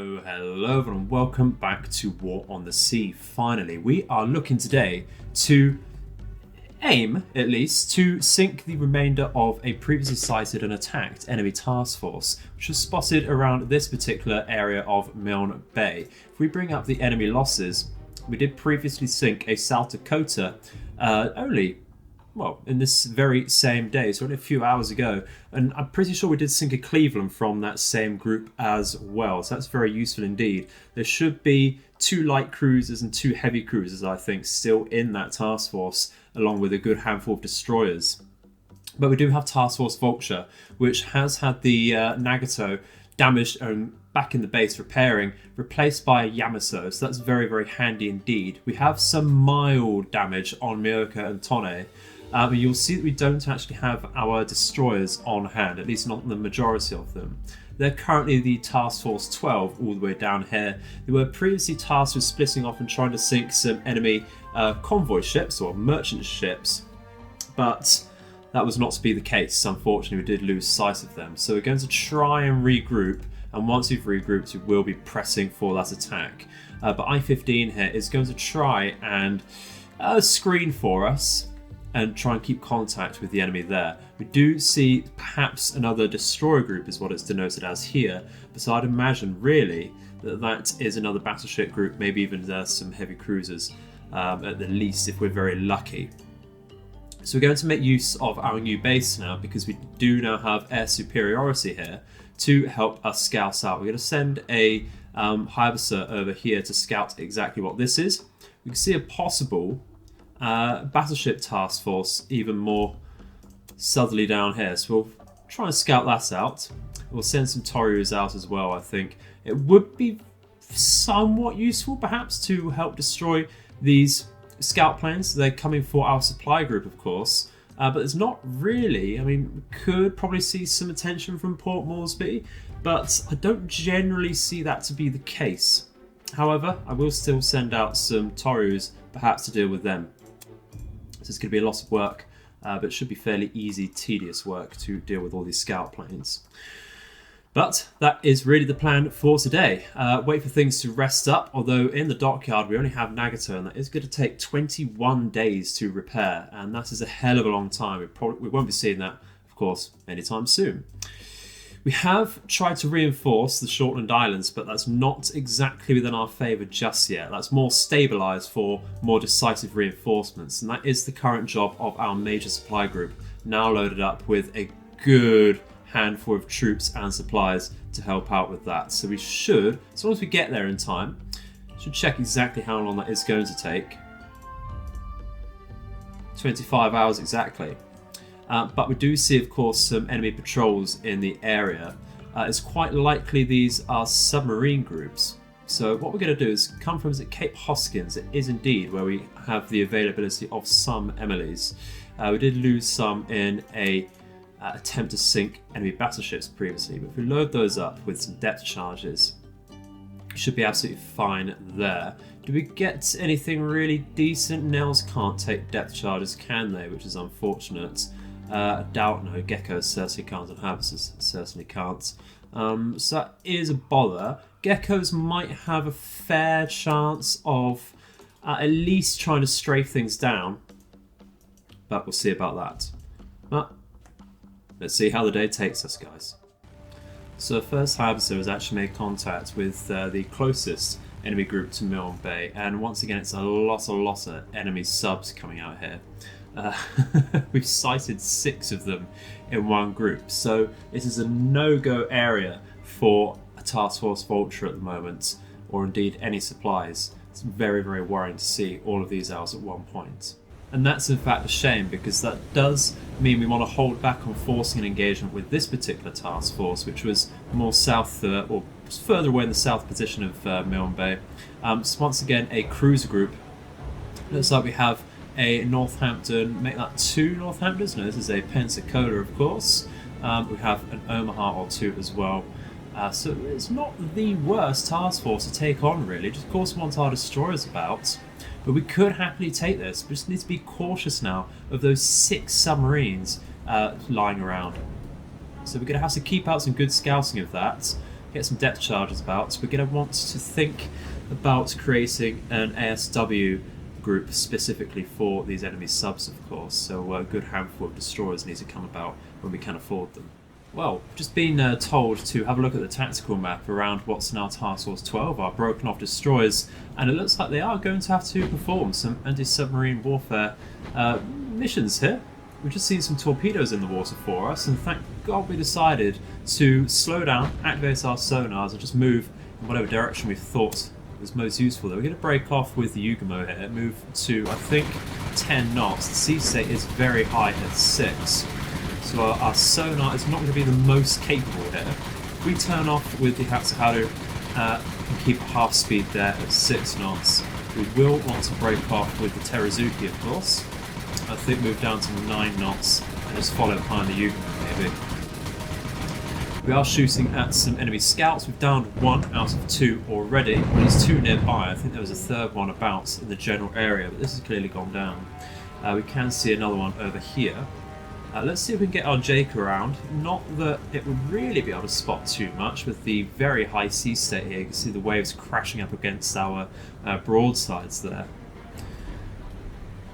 Hello and welcome back to War on the Sea. Finally, we are looking today to aim, at least, to sink the remainder of a previously sighted and attacked enemy task force, which was spotted around this particular area of Milne Bay. If we bring up the enemy losses, we did previously sink a South Dakota in this very same day, so only a few hours ago, and I'm pretty sure we did sink a Cleveland from that same group as well, so that's very useful indeed. There should be 2 light cruisers and 2 heavy cruisers, I think, still in that task force, along with a good handful of destroyers. But we do have Task Force Vulture, which has had the Nagato damaged and back in the base repairing, replaced by a Yamaso, so that's very, very handy indeed. We have some mild damage on Mioka and Tone. You'll see that we don't actually have our destroyers on hand, at least not the majority of them. They're currently the Task Force 12 all the way down here. They were previously tasked with splitting off and trying to sink some enemy convoy ships or merchant ships, but that was not to be the case. Unfortunately, we did lose sight of them. So we're going to try and regroup, and once we've regrouped, we will be pressing for that attack. But I-15 here is going to try and screen for us and try and keep contact with the enemy there. We do see perhaps another destroyer group is what it's denoted as here, but I'd imagine really that is another battleship group, maybe even some heavy cruisers at the least if we're very lucky. So we're going to make use of our new base now because we do now have air superiority here to help us scout out. We're going to send a Hayabusa over here to scout exactly what this is. We can see a possible battleship task force even more southerly down here, so we'll try and scout that out. We'll send some Toryus out as well. I think it would be somewhat useful perhaps to help destroy these scout planes. They're coming for our supply group, of course, but it's not really. I mean, we could probably see some attention from Port Moresby, but I don't generally see that to be the case. However, I will still send out some Toryus perhaps to deal with them. So it's going to be a lot of work, but it should be fairly easy, tedious work to deal with all these scout planes. But that is really the plan for today. Wait for things to rest up, although in the dockyard we only have Nagato, and that is going to take 21 days to repair, and that is a hell of a long time. We won't be seeing that, of course, anytime soon. We have tried to reinforce the Shortland Islands, but that's not exactly within our favour just yet. That's more stabilised for more decisive reinforcements, and that is the current job of our major supply group, now loaded up with a good handful of troops and supplies to help out with that. So we should, as long as we get there in time, should check exactly how long that is going to take. 25 hours exactly. But we do see, of course, some enemy patrols in the area. It's quite likely these are submarine groups. So what we're going to do is come from, is it Cape Hoskins? It is indeed where we have the availability of some Emilys. We did lose some in a attempt to sink enemy battleships previously, but if we load those up with some depth charges, we should be absolutely fine there. Do we get anything really decent? Nels can't take depth charges, can they? Which is unfortunate. I doubt no. Geckos certainly can't, and Hayabusa certainly can't. So that is a bother. Geckos might have a fair chance of at least trying to strafe things down, but we'll see about that. But let's see how the day takes us, guys. So first, Hayabusa has actually made contact with the closest enemy group to Milne Bay, and once again it's a lot of enemy subs coming out here. We've sighted 6 of them in one group, so it is a no-go area for a Task Force Vulture at the moment, or indeed any supplies. It's very, very worrying to see all of these out at one point. And that's in fact a shame, because that does mean we want to hold back on forcing an engagement with this particular task force, which was more south or further away in the south position of Milne Bay. So once again, a cruiser group. Looks like we have a Northampton, make that 2 Northamptons. No, this is a Pensacola, of course. We have an Omaha or 2 as well. So it's not the worst task force to take on, really. Just, of course, want our destroyers about. But we could happily take this. We just need to be cautious now of those 6 submarines lying around. So we're going to have to keep out some good scouting of that. get some depth charges about. So we're going to want to think about creating an ASW group specifically for these enemy subs, of course. So a good handful of destroyers need to come about when we can afford them. Well, just been told to have a look at the tactical map around what's now Task Force 12, our broken off destroyers, and it looks like they are going to have to perform some anti-submarine warfare missions here. We've just seen some torpedoes in the water for us, and thank God we decided to slow down, activate our sonars, and just move in whatever direction we thought was most useful. Though we're going to break off with the Yugumo here, move to, I think, 10 knots. The sea state is very high at 6. So our sonar is not going to be the most capable here. If we turn off with the Hatsuharu and keep a half speed there at 6 knots, we will want to break off with the Teruzuki, of course. I think move down to 9 knots and just follow behind the Yugumo, maybe. We are shooting at some enemy scouts. We've downed 1 out of 2 already. There's 2 nearby. I think there was a third one about in the general area, but this has clearly gone down. We can see another one over here. Let's see if we can get our Jake around. Not that it would really be able to spot too much with the very high sea state here. You can see the waves crashing up against our broadsides there.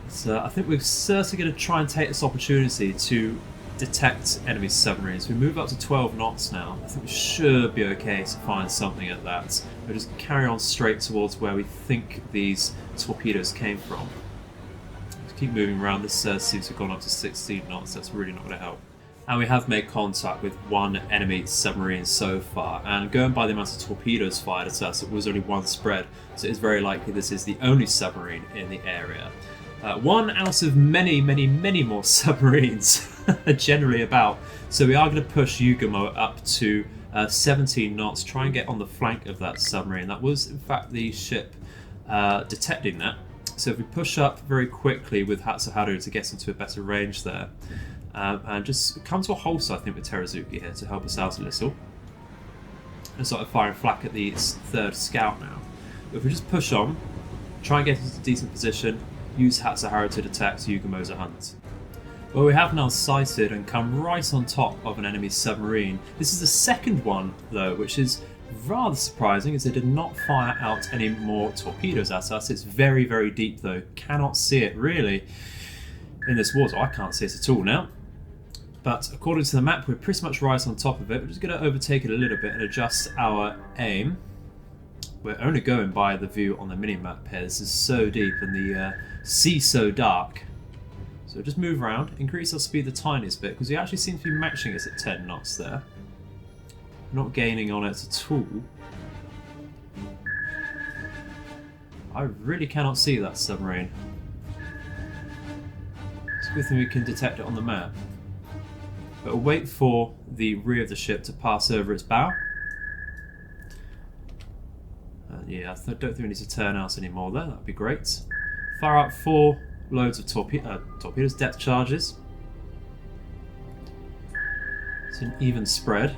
So I think we're certainly going to try and take this opportunity to detect enemy submarines. We move up to 12 knots now. I think we should be okay to find something at that. We'll just carry on straight towards where we think these torpedoes came from. Keep moving around. This seems to have gone up to 16 knots. That's really not going to help. And we have made contact with 1 enemy submarine so far. And going by the amount of torpedoes fired at us, it was only 1 spread. So it's very likely this is the only submarine in the area. 1 out of many, many, many more submarines are generally about. So we are going to push Yugumo up to 17 knots. Try and get on the flank of that submarine. That was, in fact, the ship detecting that. So if we push up very quickly with Hatsuharu to get into a better range there, and just come to a holster, I think, with Teruzuki here to help us out a little. And sort of firing flak at the 3rd scout now. But if we just push on, try and get into a decent position, use Hatsuharu to detect Yugumo's hunt. Well, we have now sighted and come right on top of an enemy submarine. This is the 2nd one, though, which is rather surprising, as they did not fire out any more torpedoes at us. It's very, very deep, though. Cannot see it, really, in this water. I can't see it at all now. But according to the map, we're pretty much right on top of it. We're just going to overtake it a little bit and adjust our aim. We're only going by the view on the mini-map here. This is so deep and the sea so dark. So just move around, increase our speed the tiniest bit, because we actually seem to be matching us at 10 knots there. Not gaining on it at all. I really cannot see that submarine. It's a good thing we can detect it on the map. But we'll wait for the rear of the ship to pass over its bow. Yeah, I don't think we need to turn out anymore there. That'd be great. Fire out 4 loads of torpedoes, depth charges. It's an even spread.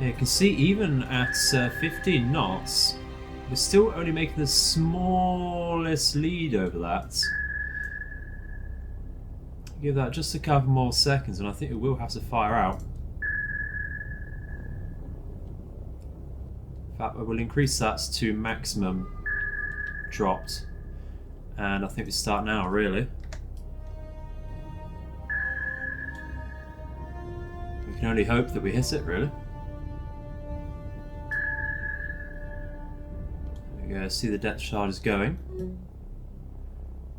Yeah, you can see even at 15 knots, we're still only making the smallest lead over that. Give that just a couple more seconds and I think we will have to fire out. In fact, we'll increase that to maximum dropped. And I think we start now, really. We can only hope that we hit it, really. There we go, see the depth charges going.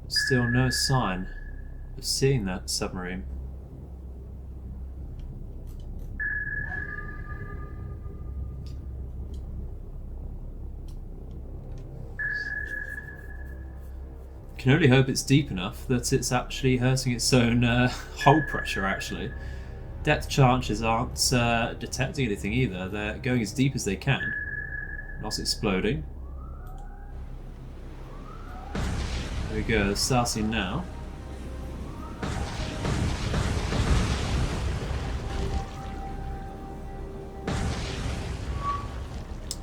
Still no sign of seeing that submarine. Can only hope it's deep enough that it's actually hurting its own hull pressure, actually. Depth charges aren't detecting anything either. They're going as deep as they can. Not exploding. There we go, starting now.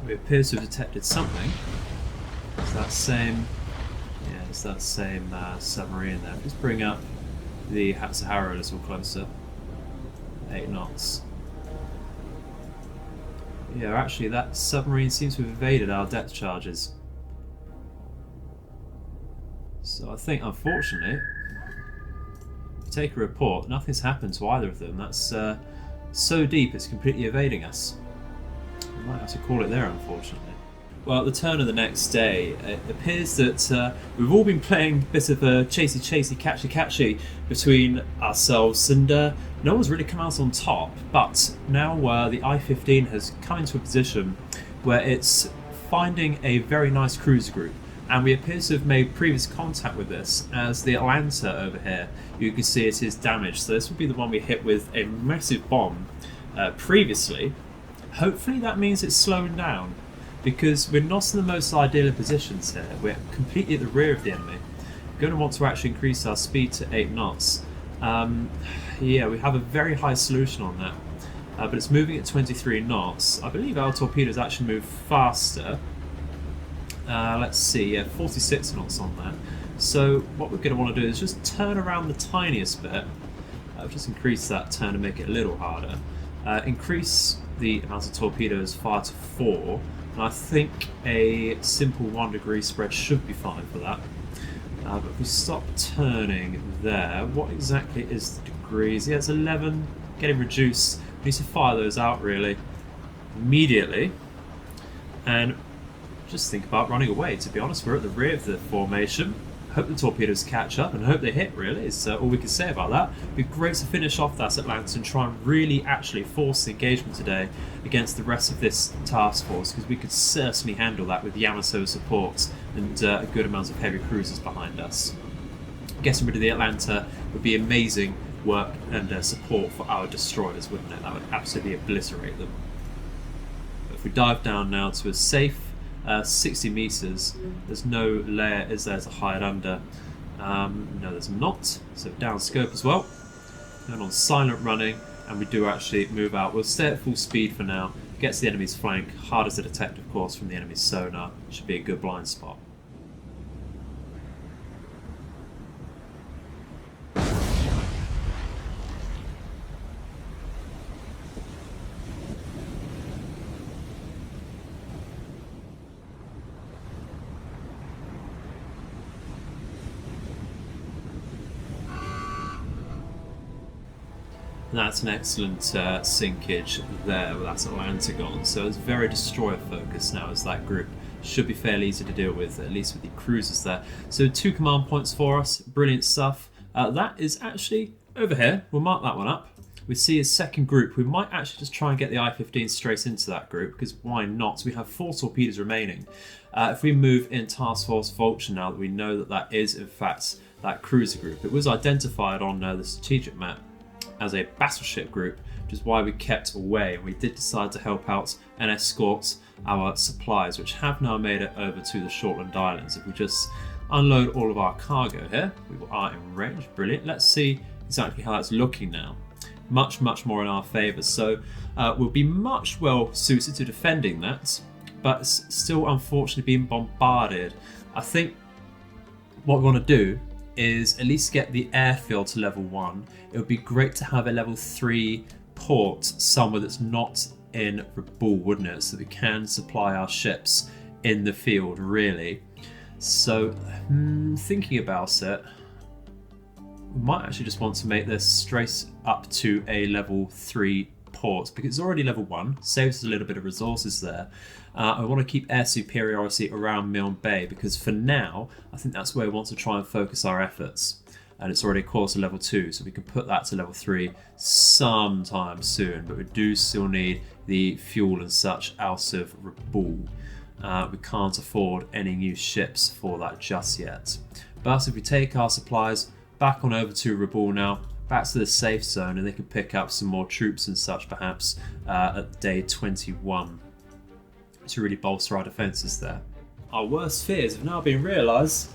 We appear to have detected something. It's that same... It's that same submarine there. Let's bring up the Hatsuharu a little closer. 8 knots. Yeah, actually that submarine seems to have evaded our depth charges. So I think, unfortunately, take a report, nothing's happened to either of them. That's so deep it's completely evading us. We might have to call it there, unfortunately. Well, at the turn of the next day, it appears that we've all been playing a bit of a chasey, catchy between ourselves, and no one's really come out on top. But now the I-15 has come into a position where it's finding a very nice cruiser group, and we appear to have made previous contact with this, as the Atlanta over here, you can see it is damaged. So this would be the one we hit with a massive bomb previously. Hopefully that means it's slowing down, because we're not in the most ideal of positions here. We're completely at the rear of the enemy. We're going to want to actually increase our speed to 8 knots. Yeah, we have a very high solution on that, but it's moving at 23 knots. I believe our torpedoes actually move faster. Let's see, yeah, 46 knots on that. So what we're going to want to do is just turn around the tiniest bit. Just increase that turn and make it a little harder. Increase the amount of torpedoes fired to 4. And I think a simple 1 degree spread should be fine for that. But if we stop turning there, what exactly is the degrees? Yeah, it's 11, getting reduced. We need to fire those out really immediately. And just think about running away, to be honest. We're at the rear of the formation. Hope the torpedoes catch up and hope they hit, really, is all we can say about that. It'd be great to finish off that Atlanta and try and really actually force the engagement today against the rest of this task force, because we could certainly handle that with Yamato support and a good amount of heavy cruisers behind us. Getting rid of the Atlanta would be amazing work and support for our destroyers, wouldn't it? That would absolutely obliterate them. But if we dive down now to a safe 60 meters, there's no layer is there to hide under. No, there's not. So down scope as well. And on silent running, and we do actually move out. We'll stay at full speed for now. Gets the enemy's flank, harder to detect, of course, from the enemy's sonar. Should be a good blind spot. That's an excellent sinkage there with that Atlanta gone. So it's very destroyer focused now as that group. Should be fairly easy to deal with, at least with the cruisers there. So 2 command points for us, brilliant stuff. That is actually over here, we'll mark that one up. We see a second group. We might actually just try and get the I-15 straight into that group, because why not? We have 4 torpedoes remaining. If we move in Task Force Vulture now that we know that that is in fact that cruiser group. It was identified on the strategic map as a battleship group, which is why we kept away, and we did decide to help out and escort our supplies, which have now made it over to the Shortland Islands. If we just unload all of our cargo here, we are in range. Brilliant. Let's see exactly how that's looking now. Much more in our favour, so we'll be much well suited to defending that, but it's still unfortunately being bombarded. I think what we want to do is at least get the airfield to level 1. It would be great to have a level 3 port somewhere that's not in Rabaul, wouldn't it? So that we can supply our ships in the field, really. So, thinking about it, we might actually just want to make this straight up to a level 3 port, because it's already level 1, saves us a little bit of resources there. I want to keep air superiority around Milne Bay, because for now I think that's where we want to try and focus our efforts, and it's already of course a level 2, so we can put that to level 3 sometime soon, but we do still need the fuel and such out of Rabaul. We can't afford any new ships for that just yet, but if we take our supplies back on over to Rabaul now, back to the safe zone, and they can pick up some more troops and such perhaps at day 21 to really bolster our defences there. Our worst fears have now been realised.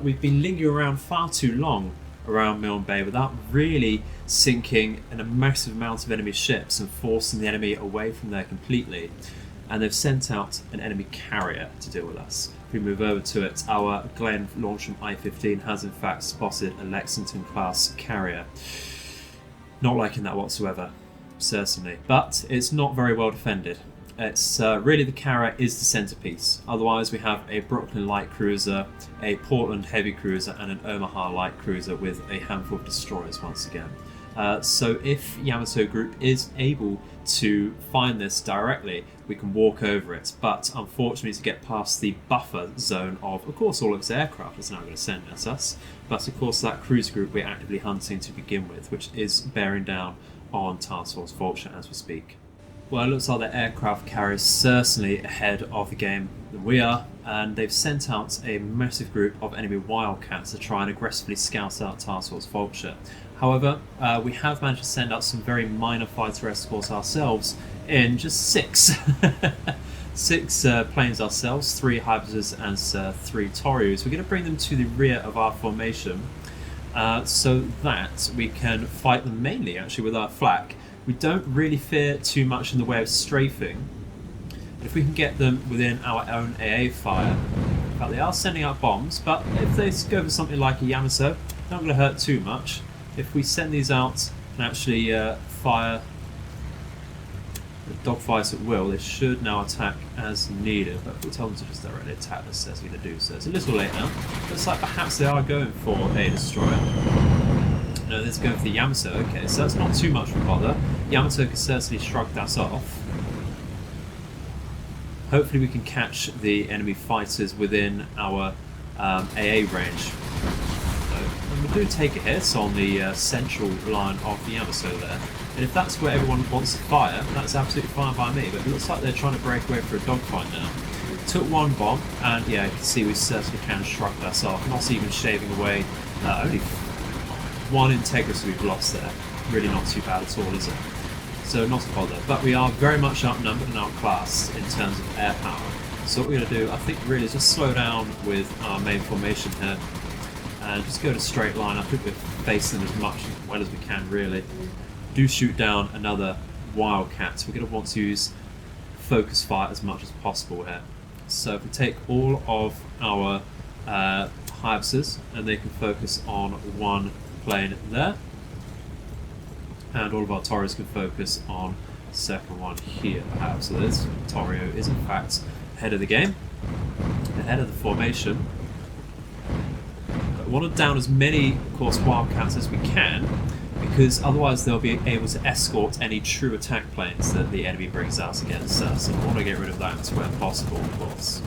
We've been lingering around far too long around Milne Bay without really sinking a massive amount of enemy ships and forcing the enemy away from there completely. And they've sent out an enemy carrier to deal with us. If we move over to it, our Glenn launched from I-15 has in fact spotted a Lexington class carrier. Not liking that whatsoever. certainly. But it's not very well defended. It's really the carrier is the centerpiece. Otherwise, we have a Brooklyn light cruiser, a Portland heavy cruiser, and an Omaha light cruiser with a handful of destroyers once again. So if Yamato Group is able to find this directly, we can walk over it. But unfortunately, to get past the buffer zone of course, all of its aircraft is now going to send at us. But of course, that cruiser group we're actively hunting to begin with, which is bearing down on Task Force Vulture as we speak. Well, it looks like the aircraft carrier is certainly ahead of the game than we are, and they've sent out a massive group of enemy Wildcats to try and aggressively scout out Task Force Vulture. However, we have managed to send out some very minor fighter escorts ourselves in just 6. 6 planes ourselves, 3 Hypersons and 3 Torius. We're going to bring them to the rear of our formation so that we can fight them mainly actually with our flak. We don't really fear too much in the way of strafing. If we can get them within our own AA fire, in fact they are sending out bombs, but if they go for something like a Yamato, not going to hurt too much. If we send these out and actually fire the dogfights at will, they should now attack as needed. But if we tell them to just directly attack us, they're going to do so. It's a little late now. Looks like perhaps they are going for a destroyer. No, let's go for the Yamato. Okay, so that's not too much of a bother. Yamato can certainly shrug that off. Hopefully we can catch the enemy fighters within our AA range. And we do take a hit on the central line of the Yamato there. And if that's where everyone wants to fire, that's absolutely fine by me. But it looks like they're trying to break away for a dogfight now. Took one bomb, and yeah, you can see we certainly can shrug that off. Not even shaving away only 1 integrity we've lost there. Really not too bad at all, is it? So not a bother. But we are very much outnumbered and outclassed in terms of air power. So what we're going to do, I think, really is just slow down with our main formation here. And just go to straight line. I think we're facing them as much as well as we can, really. Do shoot down another Wildcat. We're going to want to use focus fire as much as possible here. So if we take all of our Hyabses, and they can focus on one plane there, and all of our Torios can focus on the second one here perhaps. So this Torio is in fact ahead of the game, ahead of the formation. But we want to down as many, of course, Wildcats as we can, because otherwise they'll be able to escort any true attack planes that the enemy brings out against us, and we want to get rid of that where possible, of course.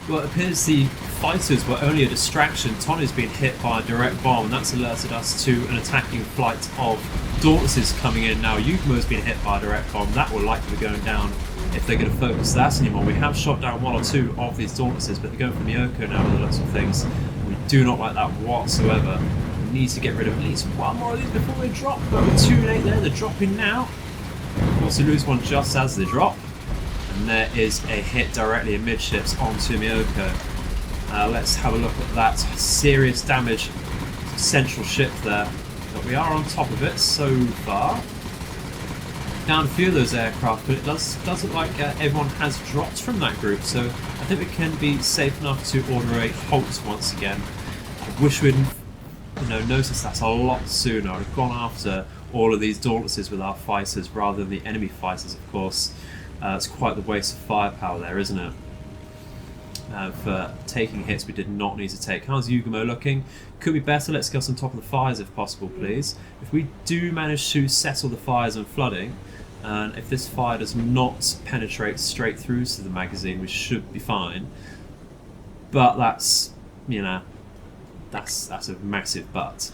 Well, it appears the fighters were only a distraction. Tony's been hit by a direct bomb, and that's alerted us to an attacking flight of Dauntlesses coming in now. Yugumo's been hit by a direct bomb. That will likely be going down if they're going to focus that anymore. We have shot down 1 or 2 of these Dauntlesses, but they're going for Miyoko now with the looks of things. We do not like that whatsoever. We need to get rid of at least 1 more of these before they drop, but we're too late there. They're dropping now. Of course, we lose 1 just as they drop. And there is a hit directly amidships onto Miyoko. Let's have a look at that. Serious damage to central ship there. But we are on top of it so far. Down a few of those aircraft, but it does look like everyone has dropped from that group. So I think we can be safe enough to order a halt once again. I wish we'd noticed that a lot sooner. I've gone after all of these Dauntlesses with our fighters rather than the enemy fighters, of course. It's quite the waste of firepower there, isn't it? For taking hits we did not need to take. How's Yugumo looking? Could be better. Let's go on top of the fires if possible, please. If we do manage to settle the fires and flooding, and if this fire does not penetrate straight through to the magazine, we should be fine. But that's, that's a massive but.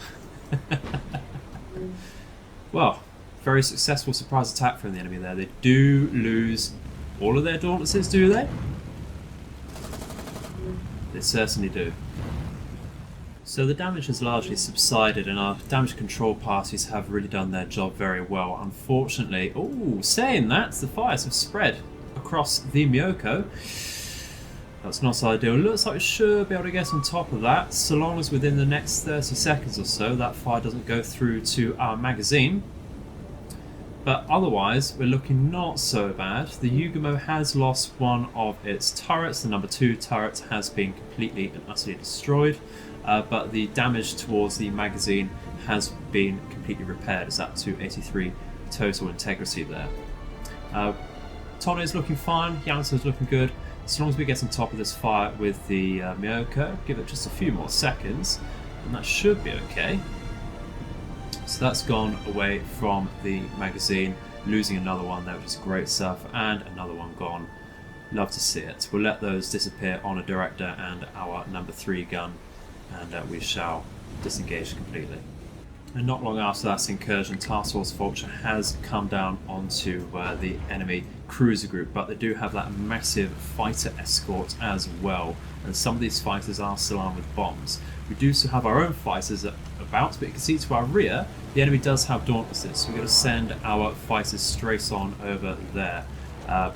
Well, very successful surprise attack from the enemy there. They do lose all of their Dauntlesses, do they? They certainly do. So the damage has largely subsided and our damage control parties have really done their job very well. Unfortunately, saying that, the fires have spread across the Miyoko. That's not ideal. Looks like we should be able to get on top of that, so long as within the next 30 seconds or so that fire doesn't go through to our magazine. But otherwise, we're looking not so bad. The Yugumo has lost 1 of its turrets. The number 2 turret has been completely and utterly destroyed. But the damage towards the magazine has been completely repaired. It's up to 83 total integrity there. Tone is looking fine, Yamato is looking good. As long as we get on top of this fire with the Myoko, give it just a few more seconds, and that should be okay. So that's gone away from the magazine, losing another one there, which is great stuff, and another one gone. Love to see it. We'll let those disappear on a director and our number 3 gun, and we shall disengage completely. And not long after that incursion, Task Force Vulture has come down onto the enemy cruiser group, but they do have that massive fighter escort as well, and some of these fighters are still armed with bombs. We do still have our own fighters about, but you can see to our rear, the enemy does have Dauntlesses, so we're going to send our fighters straight on over there,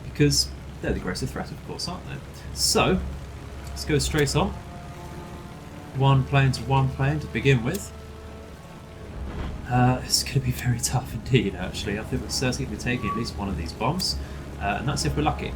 because they're the greatest threat, of course, aren't they? So, let's go straight on. One plane to begin with. It's going to be very tough indeed, actually. I think we're certainly going to be taking at least one of these bombs, and that's if we're lucky.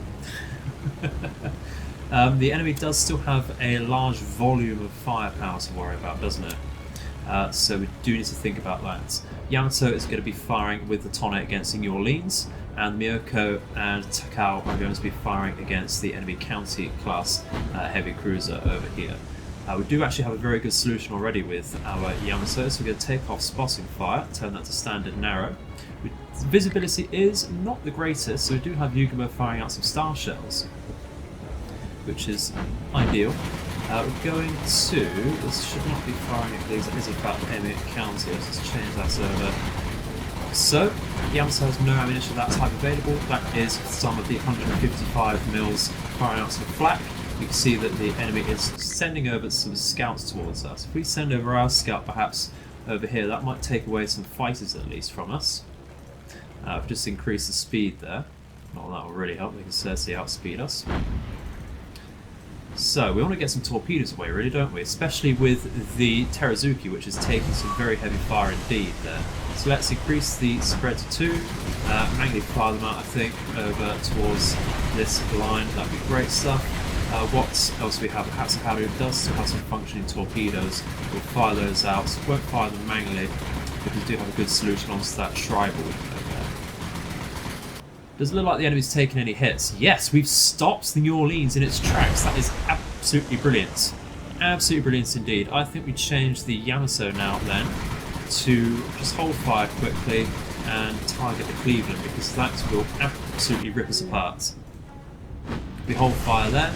The enemy does still have a large volume of firepower to worry about, doesn't it? So we do need to think about that. Yamato is going to be firing with the Tone against New Orleans, and Myoko and Takao are going to be firing against the enemy County class heavy cruiser over here. We do actually have a very good solution already with our Yamato, so we're going to take off spotting fire, turn that to standard narrow. Visibility is not the greatest, so we do have Yugumo firing out some star shells, which is ideal. We're going to, this should not be firing at these, that is in fact aiming at County, let's just change that over. So, Yamato has no ammunition of that type available, that is some of the 155 mils firing out some flak. You can see that the enemy is sending over some scouts towards us. If we send over our scout perhaps over here, that might take away some fighters at least from us. Just increase the speed there. Not that will really help, they can certainly outspeed us. So we want to get some torpedoes away really, don't we? Especially with the Terazuki, which is taking some very heavy fire indeed there. So let's increase the spread to 2, manually fire them out I think over towards this line, that'd be great stuff. What else do we have? Perhaps a powder does still have some functioning torpedoes. We'll fire those out. So we won't fire them manually, but we do have a good solution onto that tribal over there. Does it look like the enemy's taken any hits? Yes, we've stopped the New Orleans in its tracks. That is absolutely brilliant. Absolutely brilliant indeed. I think we change the Yamato now then to just hold fire quickly and target the Cleveland, because that will absolutely rip us apart. We hold fire there,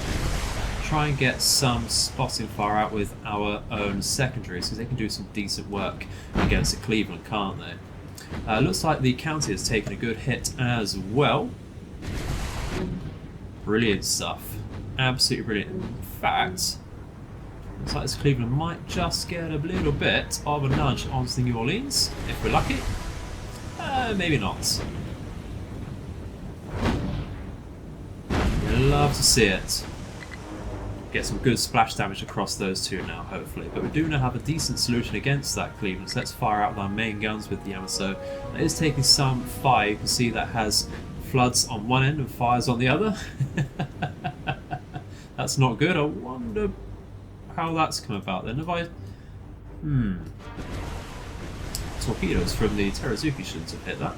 try and get some spotting fire out with our own secondaries, because they can do some decent work against the Cleveland, can't they? Looks like the County has taken a good hit as well. Brilliant stuff. Absolutely brilliant. In fact, looks like this Cleveland might just get a little bit of a nudge onto the New Orleans, if we're lucky. Maybe not. Love to see it. Get some good splash damage across those two now, hopefully. But we do now have a decent solution against that Cleveland, so let's fire out with our main guns with the Yamato. It is taking some fire. You can see that has floods on one end and fires on the other. That's not good. I wonder how that's come about then. Have I... Torpedoes from the Terazuki shouldn't have hit that.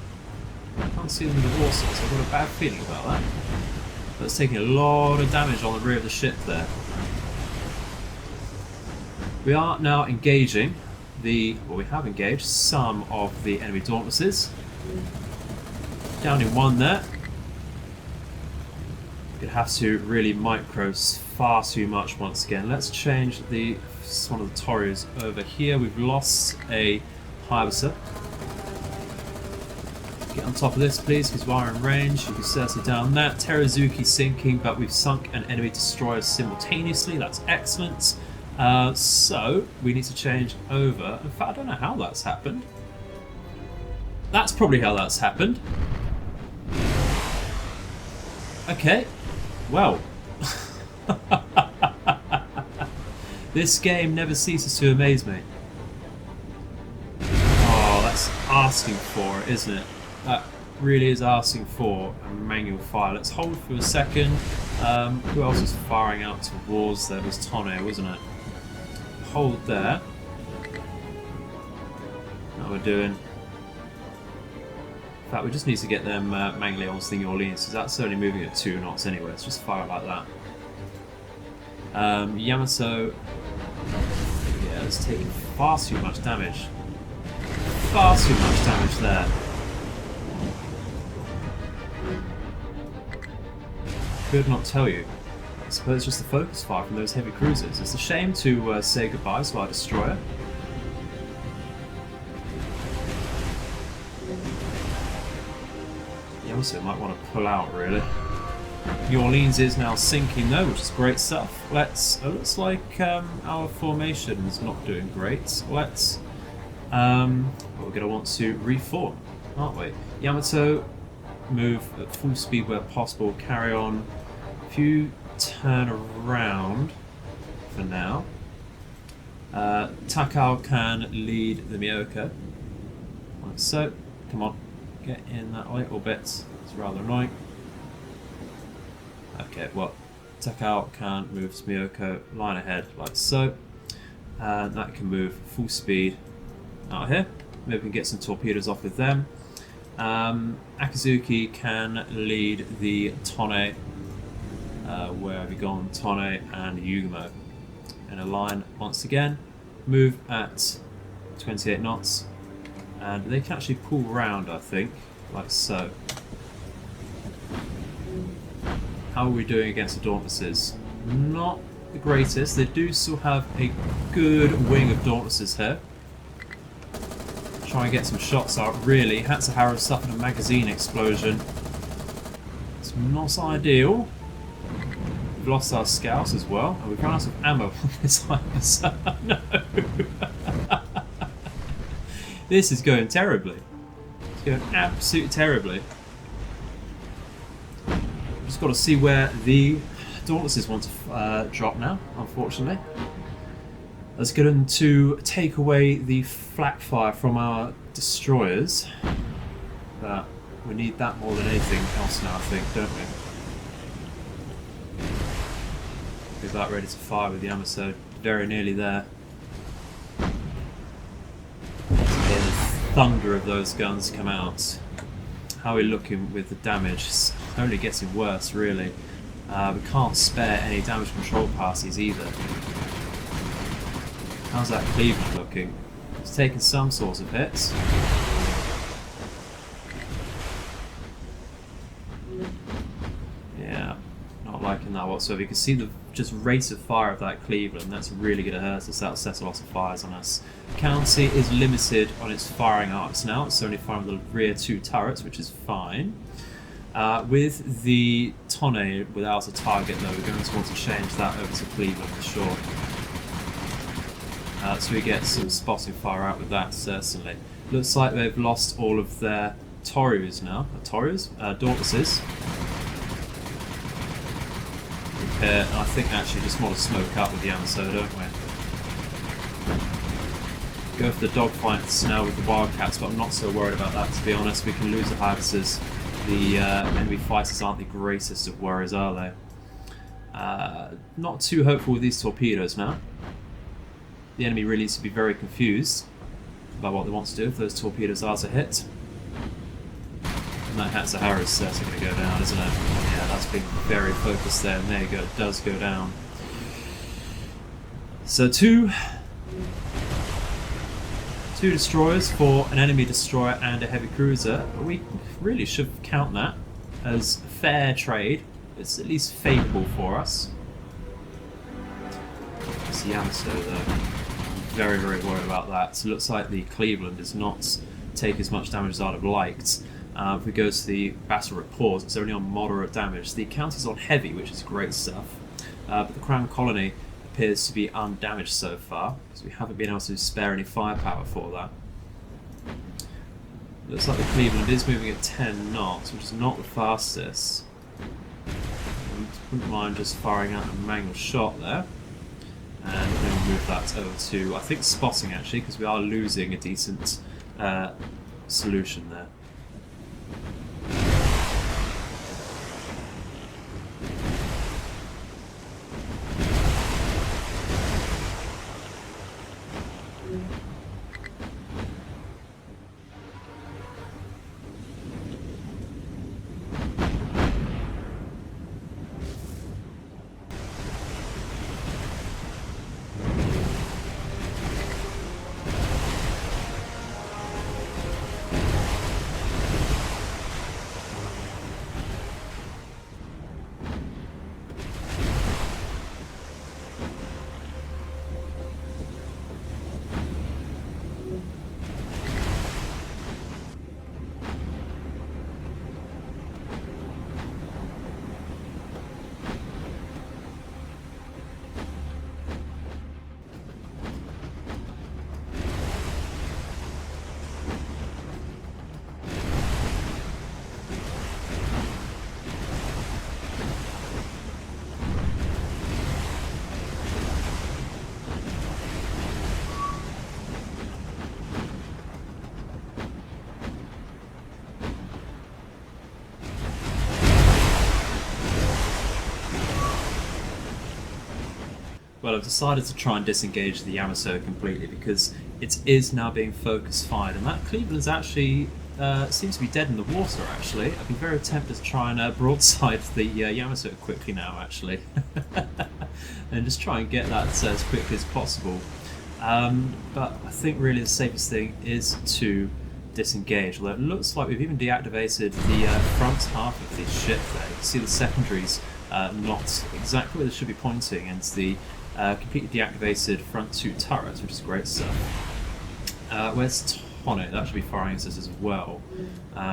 I can't see them in the warsats, so I've got a bad feeling about that. That's taking a lot of damage on the rear of the ship there. We are now engaging we have engaged some of the enemy Dauntlesses. Down in one there. We're going to have to really micro far too much once again. Let's change one of the Torios over here. We've lost a Hibisa. Get on top of this please, because we're in range. You can certainly down that. Terazuki sinking, but we've sunk an enemy destroyer simultaneously. That's excellent. So we need to change over. In fact, I don't know how that's happened. That's probably how that's happened. Okay, well. This game never ceases to amaze me. Oh, that's asking for it, isn't it? That really is asking for a manual fire. Let's hold for a second. Who else was firing out towards there? It was Tone, wasn't it? Hold there. Now we're doing... In fact, we just need to get them manually onto the New Orleans, because that's only moving at 2 knots anyway. Let's just fire it like that. Yamato, yeah, it's taking far too much damage. Far too much damage there. Could not tell you. I suppose just the focus fire from those heavy cruisers. It's a shame to say goodbye to our destroyer. Yamato might want to pull out, really. New Orleans is now sinking though, which is great stuff. Let's. It looks like our formation is not doing great. Let's. We're going to want to reform, aren't we? Yamato, move at full speed where possible. Carry on. If you turn around for now, Takao can lead the Miyoko. Like so. Come on, get in that little bit. It's rather annoying. Okay, well, Takao can move to Miyoko, line ahead like so, and that can move full speed out here. Maybe we can get some torpedoes off with them. Akizuki can lead the Tone. Where have you gone? Tone and Yugamo. In a line once again, move at 28 knots, and they can actually pull round, I think, like so. How are we doing against the Dauntlesses? Not the greatest. They do still have a good wing of Dauntlesses here. Try and get some shots out, really. Hatsuhara suffered a magazine explosion. It's not ideal. We've lost our scouts as well, and we've run out of ammo on this so no. This is going terribly. It's going absolutely terribly. Just got to see where the Dauntlesses want to drop now, unfortunately. Let's get them to take away the flak fire from our destroyers. But we need that more than anything else now, I think, don't we? Be about ready to fire with the Yamato. Very nearly there. Let's hear the thunder of those guns come out. How are we looking with the damage? It's only getting worse, really. We can't spare any damage control passes either. How's that Cleveland looking? It's taking some sort of hits. Yeah, not liking that whatsoever. You can see the just rate of fire of that Cleveland. That's really going to hurt us. That'll set a lot of fires on us. County is limited on its firing arcs now. It's only firing the rear 2 turrets, which is fine. With the Tone without a target, though, we're going to want to change that over to Cleveland for sure. So we get some spotting fire out with that, certainly. Looks like they've lost all of their Torus now. Dauntlesses. Repair. I think actually just want to smoke up with the Yamato, don't we? Go for the dogfights now with the Wildcats, but I'm not so worried about that, to be honest. We can lose the Howitzers. The enemy fighters aren't the greatest of worries, are they? Not too hopeful with these torpedoes now. The enemy really needs to be very confused about what they want to do if those torpedoes are to hit. And that Hatsuhara is certainly going to go down, isn't it? Yeah, that's being very focused there, and there you go, it does go down. So two destroyers for an enemy destroyer and a heavy cruiser. We really should count that as fair trade. It's at least favourable for us. It's Yamato though. Very, very worried about that. So it looks like the Cleveland does not take as much damage as I'd have liked. If we go to the battle report, it's only on moderate damage. The county's on heavy, which is great stuff. But the Crown Colony appears to be undamaged so far, because we haven't been able to spare any firepower for that. Looks like the Cleveland is moving at 10 knots, which is not the fastest. Wouldn't mind just firing out a manual shot there. And then we'll move that over to, I think, spotting actually, because we are losing a decent solution there. Well, I've decided to try and disengage the Yamato completely because it is now being focus fired, and that Cleveland's actually seems to be dead in the water. Actually, I'd be very tempted to try and broadside the Yamato quickly now, actually, and just try and get that as quickly as possible. But I think really the safest thing is to disengage. Although it looks like we've even deactivated the front half of the ship there. You can see the secondaries not exactly where they should be pointing, and the completely deactivated front two turrets, which is great stuff. Where's Tonic? That should be firing at us as well.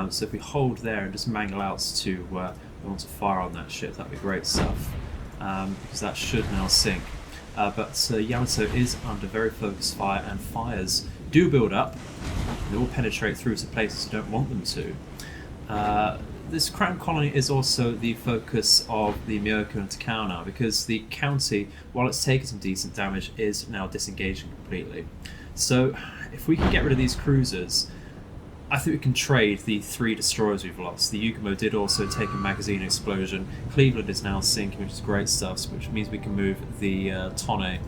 So if we hold there and just mangle out to we want to fire on that ship, that'd be great stuff, because that should now sink. But Yamato is under very focused fire, and fires do build up. They will penetrate through to places you don't want them to. This crown colony is also the focus of the Miyoko and Takao now, because the county, while it's taken some decent damage, is now disengaging completely. So if we can get rid of these cruisers, I think we can trade the 3 destroyers we've lost. The Yukumo did also take a magazine explosion. Cleveland is now sinking, which is great stuff, which means we can move the Tone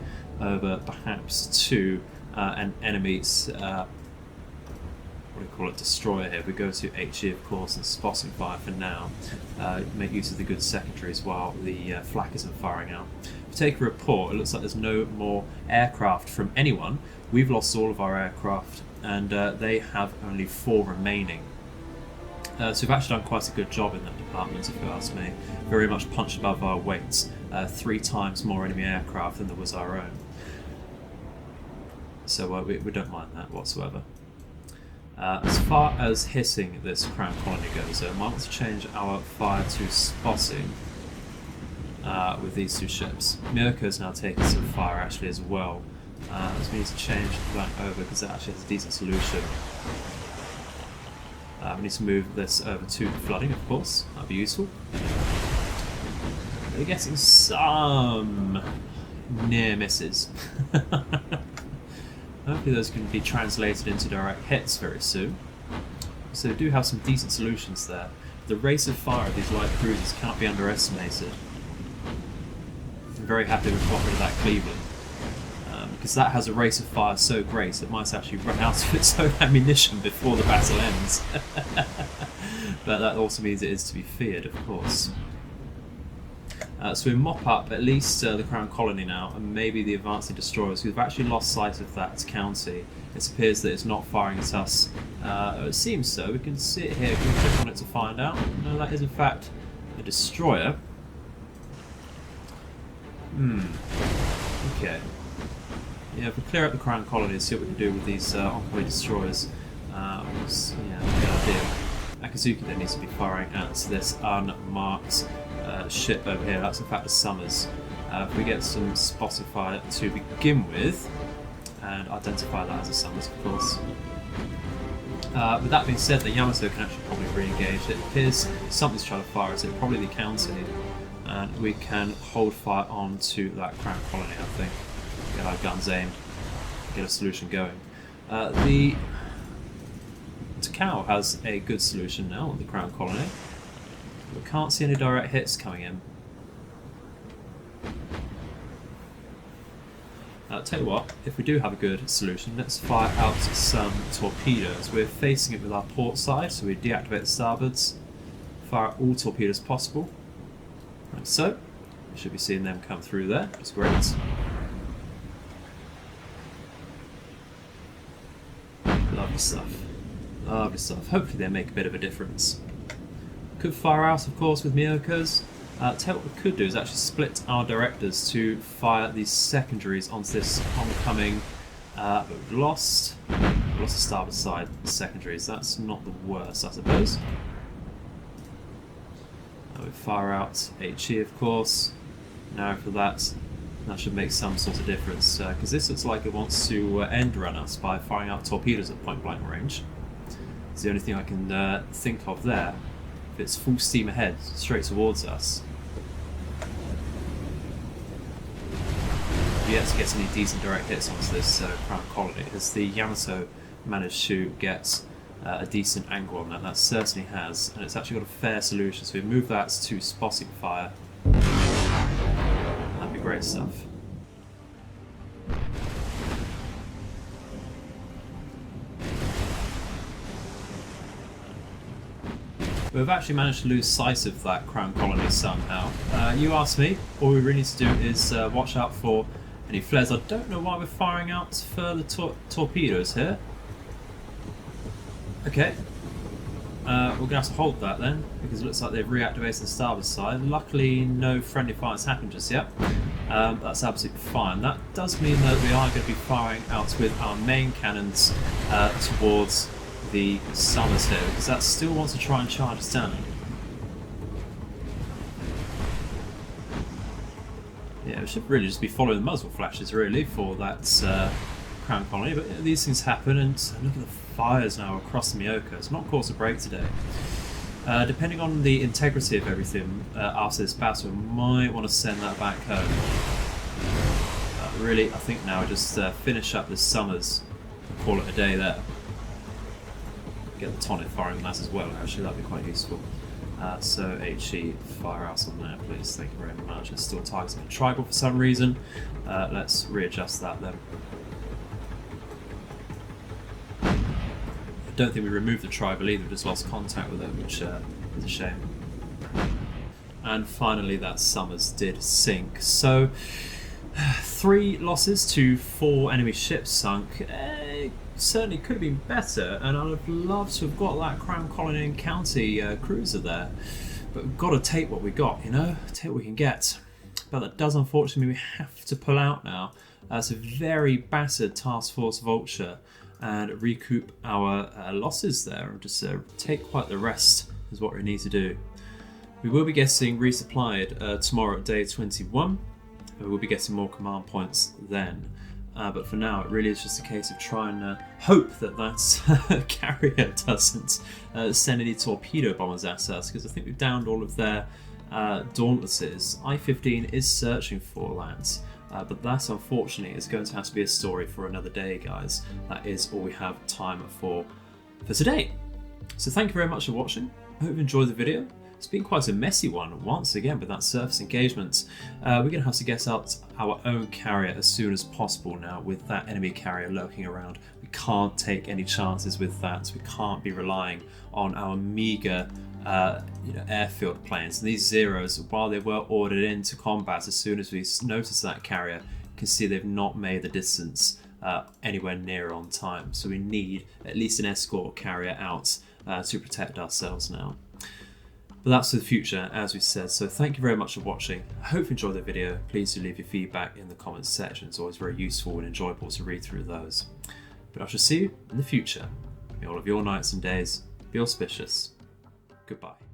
over perhaps to an enemy's what do you call it, destroyer here. We go to HE, of course, and spotting fire for now. Make use of the good secondaries while the flak isn't firing out. If we take a report, it looks like there's no more aircraft from anyone. We've lost all of our aircraft, and they have only 4 remaining. So we've actually done quite a good job in that department, if you ask me. Very much punched above our weights. 3 times more enemy aircraft than there was our own. So we don't mind that whatsoever. As far as hitting this crown colony goes, I might want to change our fire to spotting with these 2 ships. Miyoko's now taking some fire actually as well. So we need to change that over because that actually has a decent solution. We need to move this over to the flooding, of course. That'd be useful. We're getting some near misses. Hopefully those can be translated into direct hits very soon. So we do have some decent solutions there. The rate of fire of these light cruisers cannot be underestimated. I'm very happy we've got rid of that Cleveland, because that has a rate of fire so great it might actually run out of its own ammunition before the battle ends. But that also means it is to be feared, of course. So we mop up at least the Crown Colony now, and maybe the advancing destroyers, who've actually lost sight of that county. It appears that it's not firing at us. It seems so. We can see it here. Can we click on it to find out? No, that is in fact a destroyer. Okay. Yeah, if we clear up the Crown Colony and see what we can do with these oncoming destroyers. Yeah, good idea. Akazuki then needs to be firing at this unmarked ship over here. That's in fact a Summers. If we get some spotting fire to begin with, and identify that as a Summers, of course. With that being said, the Yamato can actually probably re-engage. It appears something's trying to fire at it, probably the county, and we can hold fire on to that Crown Colony, I think. Get our guns aimed, get a solution going. The Takao has a good solution now on the Crown Colony. We can't see any direct hits coming in. Tell you what, if we do have a good solution, let's fire out some torpedoes. We're facing it with our port side, so we deactivate the starboards, fire out all torpedoes possible, like so. We should be seeing them come through there, which is great. Lovely stuff. Lovely stuff. Hopefully they make a bit of a difference. Could fire out, of course, with Miyoko's. Tell you what we could do is actually split our directors to fire these secondaries onto this oncoming. But we've lost the starboard side secondaries. That's not the worst, I suppose. We fire out HE, of course. Now for that should make some sort of difference, because this looks like it wants to end run us by firing out torpedoes at point blank range. It's the only thing I can think of there. If it's full steam ahead, straight towards us. We've yet to get any decent direct hits onto this Crown Colony, as the Yamato managed to get a decent angle on that. That certainly has, and it's actually got a fair solution. So we move that to spotting fire. That'd be great stuff. We've actually managed to lose sight of that crown colony somehow. You asked me, all we really need to do is watch out for any flares. I don't know why we're firing out further torpedoes here. Okay. We're going to have to hold that then, because it looks like they've reactivated the starboard side. Luckily, no friendly fire has happened just yet. That's absolutely fine. That does mean that we are going to be firing out with our main cannons towards the Summers here, because that still wants to try and charge us down. Yeah, we should really just be following the muzzle flashes really for that crown colony, but these things happen, and look at the fires now across the Miyoko. It's not caused a break today. Depending on the integrity of everything after this battle, we might want to send that back home. Really, I think now just finish up this Summers and call it a day there. Get the tonic firing on that as well, actually, that'd be quite useful. So HE, fire out on there, please. Thank you very much. It's still targeting a tribal for some reason. Let's readjust that then. I don't think we removed the tribal either, we just lost contact with it, which is a shame. And finally, that Summers did sink. So, 3 losses to 4 enemy ships sunk. Certainly could have been better, and I'd have loved to have got that Crown Colony and County cruiser there. But we've got to take what we got, you know? Take what we can get. But that does unfortunately mean we have to pull out now. It's a very battered Task Force Vulture, and recoup our losses there, and just take quite the rest is what we need to do. We will be getting resupplied tomorrow at day 21, and we'll be getting more command points then. But for now, it really is just a case of trying to hope that that carrier doesn't send any torpedo bombers at us, because I think we've downed all of their Dauntlesses. I-15 is searching for that, but that unfortunately is going to have to be a story for another day, guys. That is all we have time for today. So thank you very much for watching. I hope you enjoyed the video. It's been quite a messy one once again with that surface engagement. We're going to have to get out our own carrier as soon as possible now with that enemy carrier lurking around. We can't take any chances with that. We can't be relying on our meagre airfield planes. And these Zeros, while they were ordered into combat, as soon as we noticed that carrier, you can see they've not made the distance anywhere near on time. So we need at least an escort carrier out to protect ourselves now. But that's for the future, as we said. So thank you very much for watching. I hope you enjoyed the video. Please do leave your feedback in the comments section. It's always very useful and enjoyable to read through those. But I shall see you in the future. May all of your nights and days be auspicious. Goodbye.